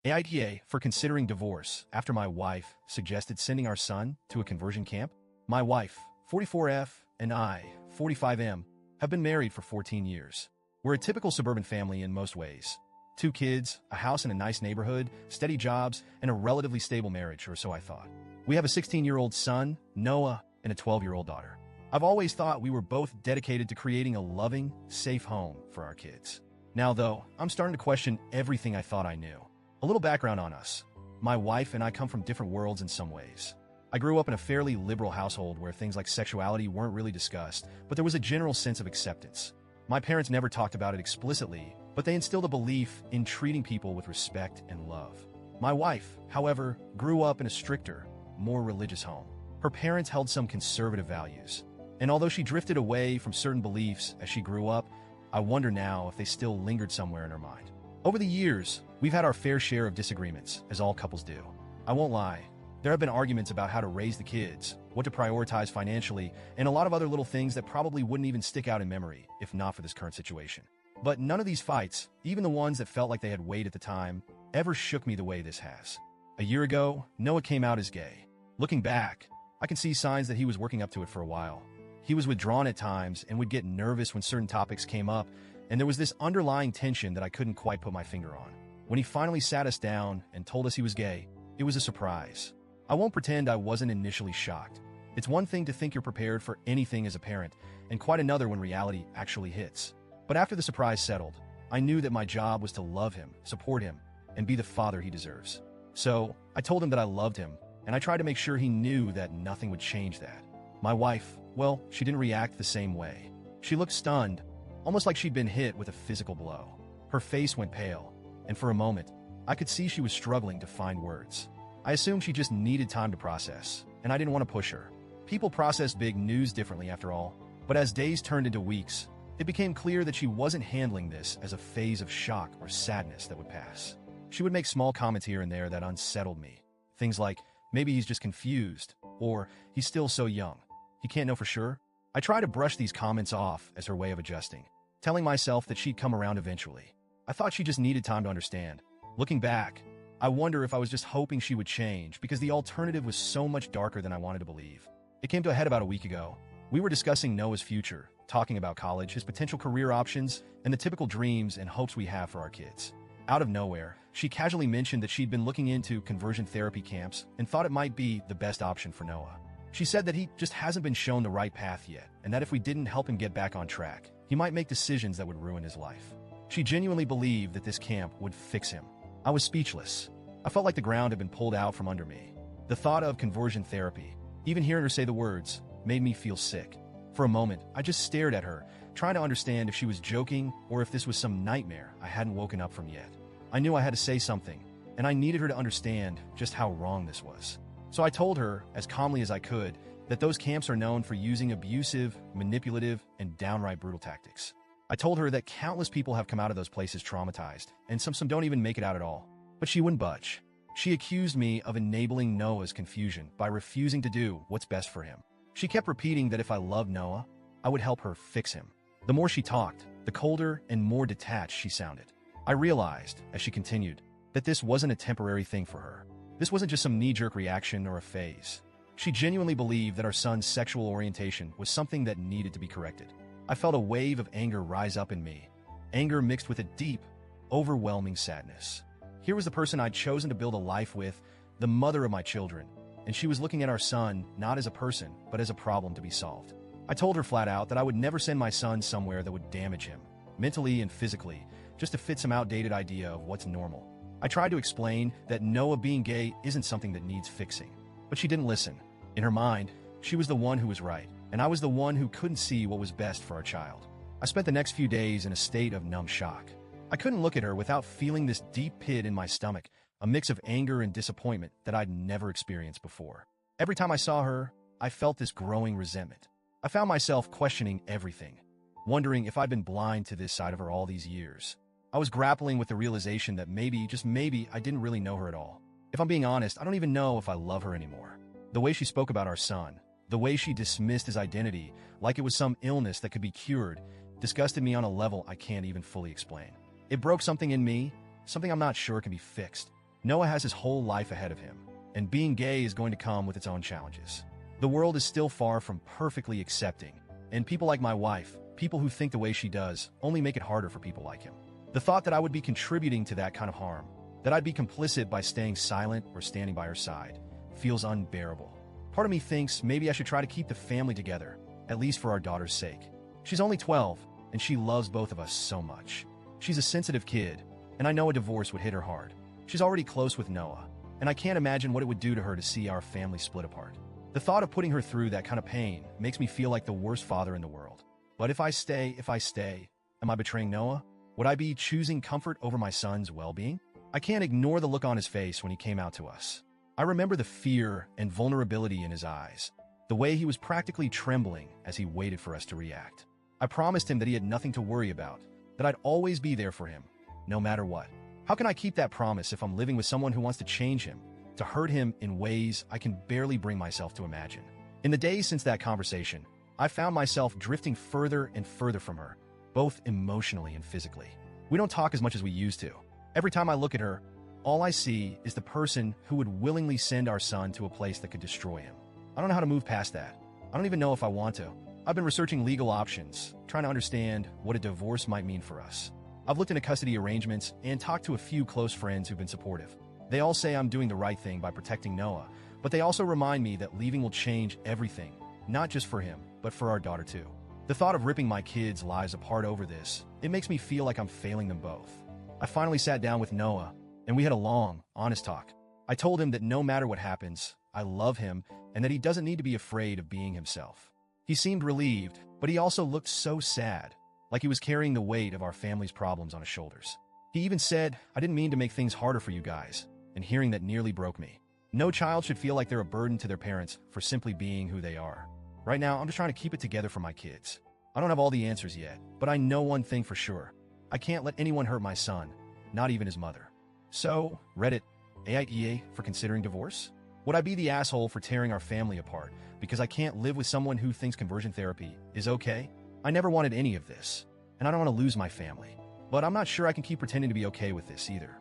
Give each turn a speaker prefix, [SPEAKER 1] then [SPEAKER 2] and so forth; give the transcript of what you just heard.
[SPEAKER 1] AITA for considering divorce after my wife suggested sending our son to a conversion camp. My wife, 44F, and I, 45M, have been married for 14 years. We're a typical suburban family in most ways. 2 kids, a house in a nice neighborhood, steady jobs, and a relatively stable marriage, or so I thought. We have a 16-year-old son, Noah, and a 12-year-old daughter. I've always thought we were both dedicated to creating a loving, safe home for our kids. Now, though, I'm starting to question everything I thought I knew. A little background on us. My wife and I come from different worlds in some ways. I grew up in a fairly liberal household where things like sexuality weren't really discussed, but there was a general sense of acceptance. My parents never talked about it explicitly, but they instilled a belief in treating people with respect and love. My wife, however, grew up in a stricter, more religious home. Her parents held some conservative values, and although she drifted away from certain beliefs as she grew up, I wonder now if they still lingered somewhere in her mind. Over the years, we've had our fair share of disagreements, as all couples do. I won't lie, there have been arguments about how to raise the kids, what to prioritize financially, and a lot of other little things that probably wouldn't even stick out in memory if not for this current situation. But none of these fights, even the ones that felt like they had weight at the time, ever shook me the way this has. A year ago, Noah came out as gay. Looking back, I can see signs that he was working up to it for a while. He was withdrawn at times and would get nervous when certain topics came up, and there was this underlying tension that I couldn't quite put my finger on. When he finally sat us down and told us he was gay, it was a surprise. I won't pretend I wasn't initially shocked. It's one thing to think you're prepared for anything as a parent, and quite another when reality actually hits. But after the surprise settled, I knew that my job was to love him, support him, and be the father he deserves. So, I told him that I loved him, and I tried to make sure he knew that nothing would change that. My wife, well, she didn't react the same way. She looked stunned, almost like she'd been hit with a physical blow. Her face went pale, and for a moment, I could see she was struggling to find words. I assumed she just needed time to process, and I didn't want to push her. People process big news differently after all, but as days turned into weeks, it became clear that she wasn't handling this as a phase of shock or sadness that would pass. She would make small comments here and there that unsettled me. Things like, maybe he's just confused, or he's still so young. He can't know for sure. I try to brush these comments off as her way of adjusting, telling myself that she'd come around eventually. I thought she just needed time to understand. Looking back, I wonder if I was just hoping she would change because the alternative was so much darker than I wanted to believe. It came to a head about a week ago. We were discussing Noah's future, talking about college, his potential career options, and the typical dreams and hopes we have for our kids. Out of nowhere, she casually mentioned that she'd been looking into conversion therapy camps and thought it might be the best option for Noah. She said that he just hasn't been shown the right path yet, and that if we didn't help him get back on track, he might make decisions that would ruin his life. She genuinely believed that this camp would fix him. I was speechless. I felt like the ground had been pulled out from under me. The thought of conversion therapy, even hearing her say the words, made me feel sick. For a moment, I just stared at her, trying to understand if she was joking or if this was some nightmare I hadn't woken up from yet. I knew I had to say something, and I needed her to understand just how wrong this was. So I told her, as calmly as I could, that those camps are known for using abusive, manipulative, and downright brutal tactics. I told her that countless people have come out of those places traumatized, and some don't even make it out at all. But she wouldn't budge. She accused me of enabling Noah's confusion by refusing to do what's best for him. She kept repeating that if I loved Noah, I would help her fix him. The more she talked, the colder and more detached she sounded. I realized, as she continued, that this wasn't a temporary thing for her. This wasn't just some knee-jerk reaction or a phase. She genuinely believed that our son's sexual orientation was something that needed to be corrected. I felt a wave of anger rise up in me, anger mixed with a deep, overwhelming sadness. Here was the person I'd chosen to build a life with, the mother of my children, and she was looking at our son not as a person, but as a problem to be solved. I told her flat out that I would never send my son somewhere that would damage him, mentally and physically, just to fit some outdated idea of what's normal. I tried to explain that Noah being gay isn't something that needs fixing, but she didn't listen. In her mind, she was the one who was right, and I was the one who couldn't see what was best for our child. I spent the next few days in a state of numb shock. I couldn't look at her without feeling this deep pit in my stomach, a mix of anger and disappointment that I'd never experienced before. Every time I saw her, I felt this growing resentment. I found myself questioning everything, wondering if I'd been blind to this side of her all these years. I was grappling with the realization that maybe, just maybe, I didn't really know her at all. If I'm being honest, I don't even know if I love her anymore. The way she spoke about our son, the way she dismissed his identity like it was some illness that could be cured, disgusted me on a level I can't even fully explain. It broke something in me, something I'm not sure can be fixed. Noah has his whole life ahead of him, and being gay is going to come with its own challenges. The world is still far from perfectly accepting, and people like my wife, people who think the way she does, only make it harder for people like him. The thought that I would be contributing to that kind of harm, that I'd be complicit by staying silent or standing by her side, feels unbearable. Part of me thinks maybe I should try to keep the family together, at least for our daughter's sake. She's only 12, and she loves both of us so much. She's a sensitive kid, and I know a divorce would hit her hard. She's already close with Noah, and I can't imagine what it would do to her to see our family split apart. The thought of putting her through that kind of pain makes me feel like the worst father in the world. But if I stay, am I betraying Noah? Would I be choosing comfort over my son's well-being? I can't ignore the look on his face when he came out to us. I remember the fear and vulnerability in his eyes, the way he was practically trembling as he waited for us to react. I promised him that he had nothing to worry about, that I'd always be there for him, no matter what. How can I keep that promise if I'm living with someone who wants to change him, to hurt him in ways I can barely bring myself to imagine? In the days since that conversation, I found myself drifting further and further from her, both emotionally and physically. We don't talk as much as we used to. Every time I look at her, all I see is the person who would willingly send our son to a place that could destroy him. I don't know how to move past that. I don't even know if I want to. I've been researching legal options, trying to understand what a divorce might mean for us. I've looked into custody arrangements and talked to a few close friends who've been supportive. They all say I'm doing the right thing by protecting Noah, but they also remind me that leaving will change everything, not just for him, but for our daughter too. The thought of ripping my kids' lives apart over this, it makes me feel like I'm failing them both. I finally sat down with Noah, and we had a long, honest talk. I told him that no matter what happens, I love him and that he doesn't need to be afraid of being himself. He seemed relieved, but he also looked so sad, like he was carrying the weight of our family's problems on his shoulders. He even said, "I didn't mean to make things harder for you guys," and hearing that nearly broke me. No child should feel like they're a burden to their parents for simply being who they are. Right now, I'm just trying to keep it together for my kids. I don't have all the answers yet, but I know one thing for sure. I can't let anyone hurt my son, not even his mother. So, Reddit, AITA for considering divorce? Would I be the asshole for tearing our family apart because I can't live with someone who thinks conversion therapy is okay? I never wanted any of this, and I don't want to lose my family. But I'm not sure I can keep pretending to be okay with this either.